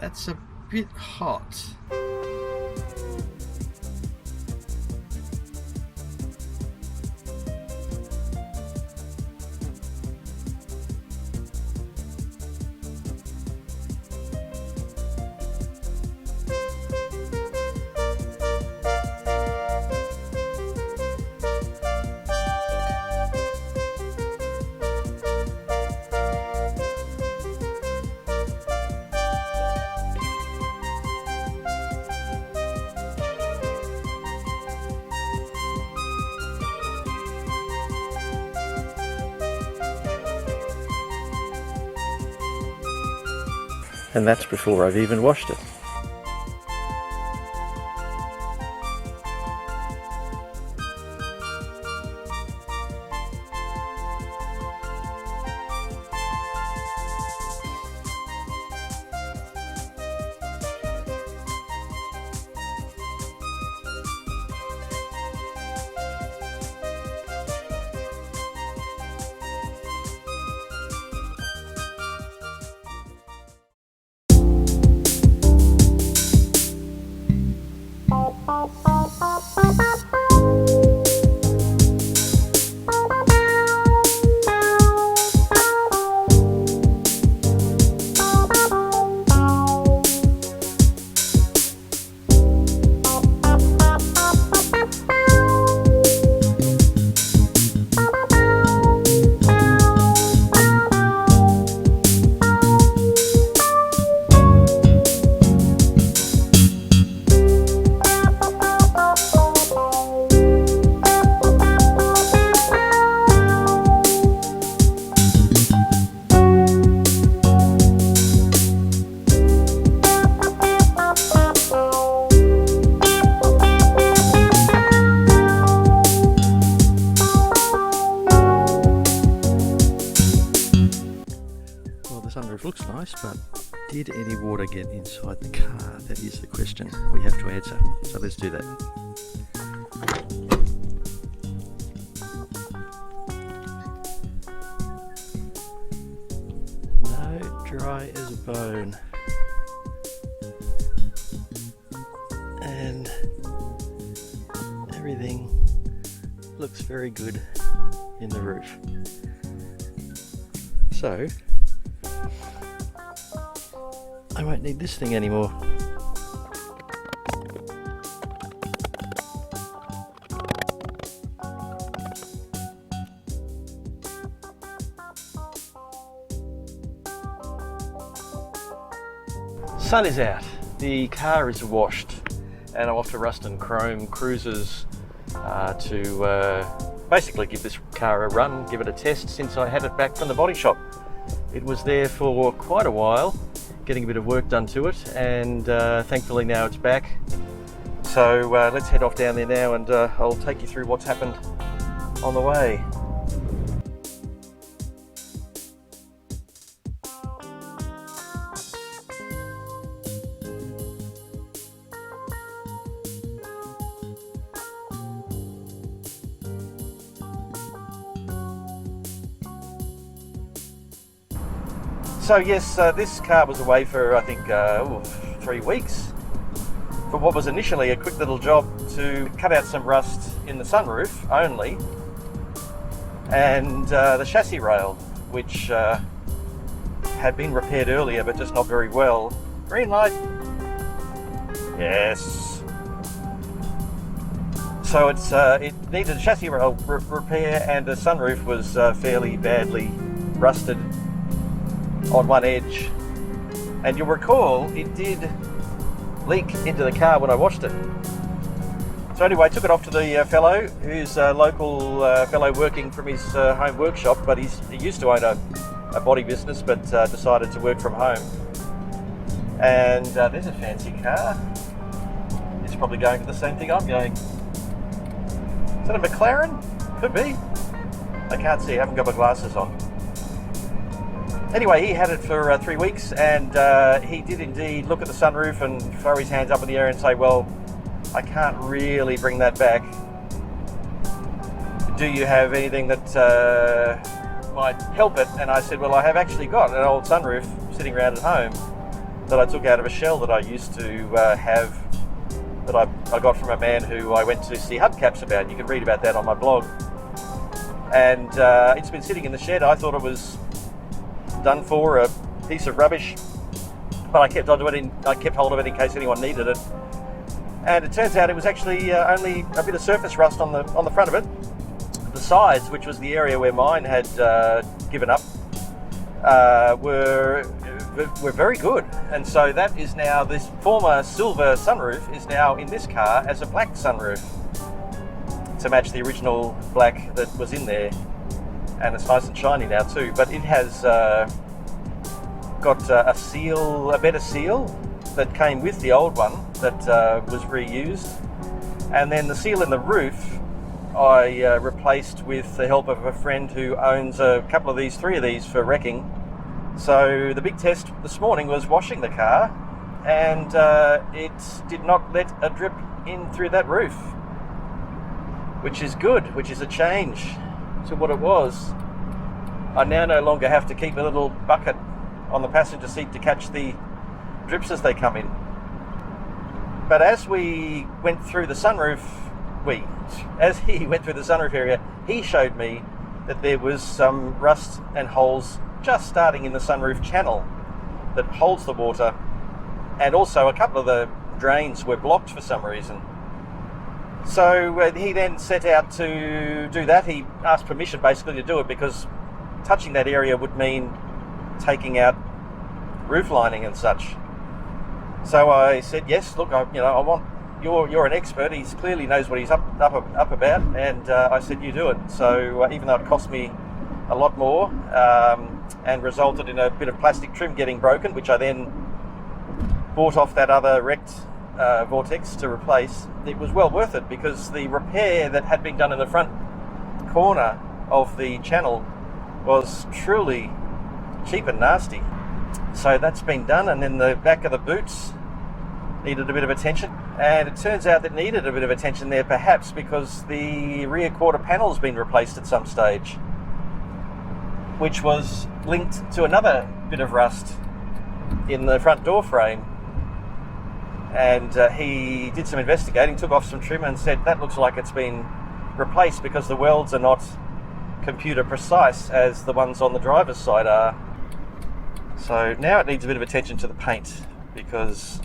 That's a bit hot. And that's before I've even washed it. Sunroof looks nice, but did any water get inside the car? That is the question we have to answer. So let's do that. No, dry as a bone. And everything looks very good in the roof. So I won't need this thing anymore. Sun is out, the car is washed, and I'm off to Ruston Chrome Cruises to basically give this car a run, give it a test since I had it back from the body shop. It was there for quite a while, getting a bit of work done to it, and thankfully now it's back. So let's head off down there now, and I'll take you through what's happened on the way. So yes, this car was away for I think 3 weeks for what was initially a quick little job to cut out some rust in the sunroof only, and the chassis rail, which had been repaired earlier but just not very well. Green light. Yes. So it needed a chassis rail repair, and the sunroof was fairly badly rusted on one edge, and you'll recall it did leak into the car when I washed it. So anyway, I took it off to the fellow, who's a local fellow working from his home workshop, but he used to own a body business, but decided to work from home. And there's a fancy car. It's probably going to the same thing I'm going. Is that a McLaren? Could be. I can't see, I haven't got my glasses on. Anyway, he had it for 3 weeks, and he did indeed look at the sunroof and throw his hands up in the air and say, well, I can't really bring that back. Do you have anything that might help it? And I said, well, I have actually got an old sunroof sitting around at home that I took out of a shell that I used to have, that I got from a man who I went to see hubcaps about. You can read about that on my blog. And it's been sitting in the shed. I thought it was done for, a piece of rubbish, but I kept hold of it in case anyone needed it. And it turns out it was actually only a bit of surface rust on the front of it. The sides, which was the area where mine had given up, were very good. And so that is now, this former silver sunroof is now in this car as a black sunroof to match the original black that was in there. And it's nice and shiny now too, but it has got a better seal that came with the old one that was reused. And then the seal in the roof I replaced with the help of a friend who owns a couple of these, 3 of these for wrecking. So the big test this morning was washing the car, and it did not let a drip in through that roof, which is good, which is a change to what it was. I now no longer have to keep a little bucket on the passenger seat to catch the drips as they come in. But as we went through the sunroof, as he went through the sunroof area, he showed me that there was some rust and holes just starting in the sunroof channel that holds the water, and also a couple of the drains were blocked for some reason. So he then set out to do that. He asked permission basically to do it because touching that area would mean taking out roof lining and such. So I said, yes, look, I want, you're an expert. He clearly knows what he's up about, and I said, you do it. So even though it cost me a lot more and resulted in a bit of plastic trim getting broken, which I then bought off that other wrecked Vortex to replace, it was well worth it because the repair that had been done in the front corner of the channel was truly cheap and nasty. So that's been done, and then the back of the boots needed a bit of attention, and it turns out that needed a bit of attention there, perhaps because the rear quarter panel's been replaced at some stage, which was linked to another bit of rust in the front door frame. And he did some investigating, took off some trim and said that looks like it's been replaced because the welds are not computer precise as the ones on the driver's side are. So now it needs a bit of attention to the paint because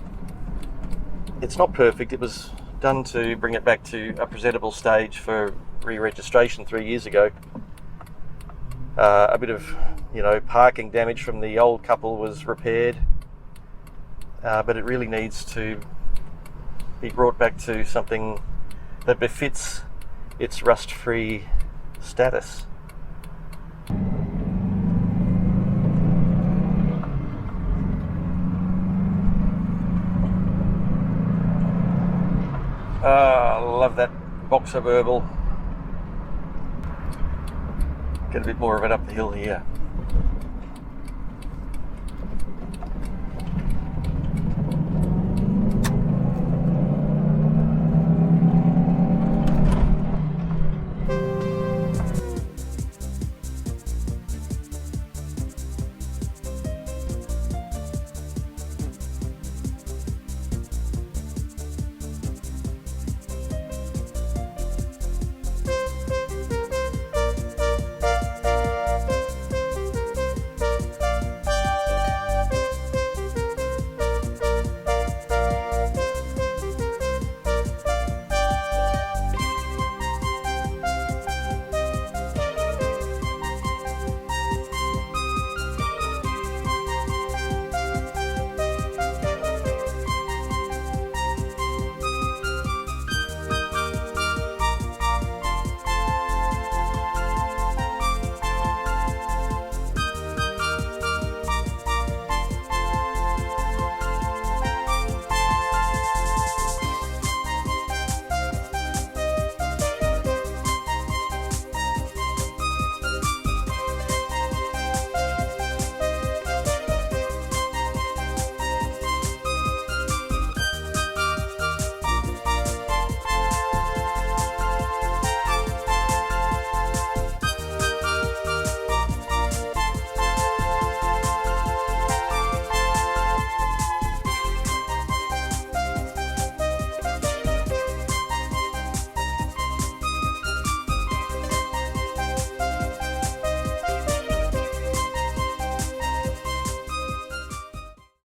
it's not perfect. It was done to bring it back to a presentable stage for re-registration 3 years ago. A bit of, parking damage from the old couple was repaired, but it really needs to be brought back to something that befits its rust-free status. I love that boxer burble. Get a bit more of it up the hill here.